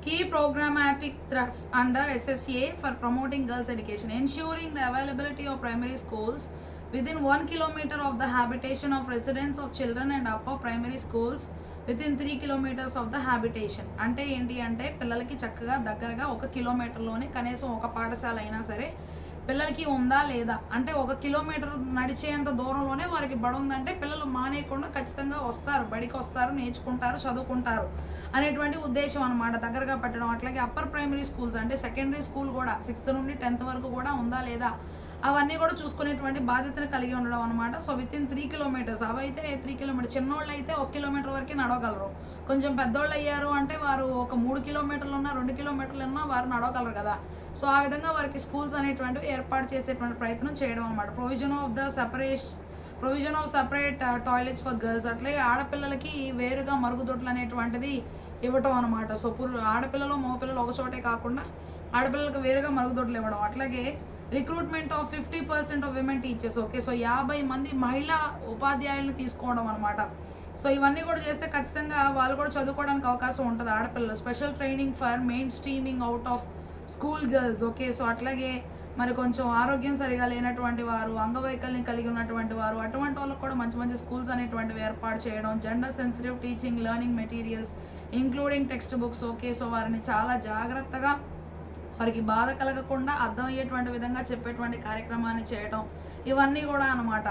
Key programmatic thrusts under SSA for promoting girls' education, ensuring the availability of primary schools within 1 kilometer of the habitation of residence of children and upper primary schools within 3 kilometers of the habitation. అంటే ఏంటి అంటే పిల్లలకి చక్కగా దగ్గరగా 1 కిలోమీటర్లోనే కనీసం ఒక పాఠశాల అయినా సరే పిల్లలకి ఉందా లేదా అంటే 1 కిలోమీటర్ నడిచేంత దూరంలోనే వారికి బడి ఉందంటే పిల్లలు మానేయకుండా ఖచ్చితంగా వస్తారు, బడికి వస్తారు, నేర్చుకుంటారు, చదువుకుంటారు అనేటువంటి ఉద్దేశం అనమాట దగ్గరగా పెట్టడం. అట్లాగే అప్పర్ ప్రైమరీ స్కూల్స్ అంటే సెకండరీ స్కూల్ కూడా 6th నుండి 10th వరకు కూడా ఉందా లేదా అవన్నీ కూడా చూసుకునేటువంటి బాధ్యతను కలిగి ఉండడం అనమాట. సో వితిన్ 3 kilometers, అవైతే 3 kilometers, చిన్నోళ్ళు అయితే 1 kilometer వరకే నడవగలరు. కొంచెం పెద్దోళ్ళు అయ్యారు అంటే వారు ఒక 3 kilometers ఉన్నా 2 kilometers ఉన్నా వారు నడవగలరు కదా. సో ఆ విధంగా వారికి స్కూల్స్ అనేటువంటివి ఏర్పాటు చేసేటువంటి ప్రయత్నం చేయడం అనమాట. Provision of separate toilets for girls, అట్లే ఆడపిల్లలకి వేరుగా మరుగుదొడ్లు అనేటువంటిది ఇవ్వటం అనమాట. సో ఆడపిల్లలు మగపిల్లలు ఒక చోటే కాకుండా ఆడపిల్లలకు వేరుగా మరుగుదొడ్లు ఇవ్వడం. అట్లాగే recruitment of 50% of women teachers. Okay, so 50 మంది మహిళా ఉపాధ్యాయులను తీసుకోవడం అనమాట. సో ఇవన్నీ కూడా చేస్తే ఖచ్చితంగా వాళ్ళు కూడా చదువుకోవడానికి అవకాశం ఉంటుంది ఆడపిల్లలు. Special training for main streaming out of school girls. Okay, so అట్లాగే మరి కొంచెం ఆరోగ్యం సరిగా లేనటువంటి వారు, అంగవైకల్యం కలిగి ఉన్నటువంటి వారు, అటువంటి వాళ్ళకు కూడా మంచి మంచి స్కూల్స్ అనేటువంటివి ఏర్పాటు చేయడం. Gender sensitive teaching learning materials including text books. Okay, so వారిని చాలా జాగ్రత్తగా వారికి బాధ కలగకుండా అర్థమయ్యేటువంటి విధంగా చెప్పేటువంటి కార్యక్రమాన్ని చేయటం, ఇవన్నీ కూడా అన్నమాట.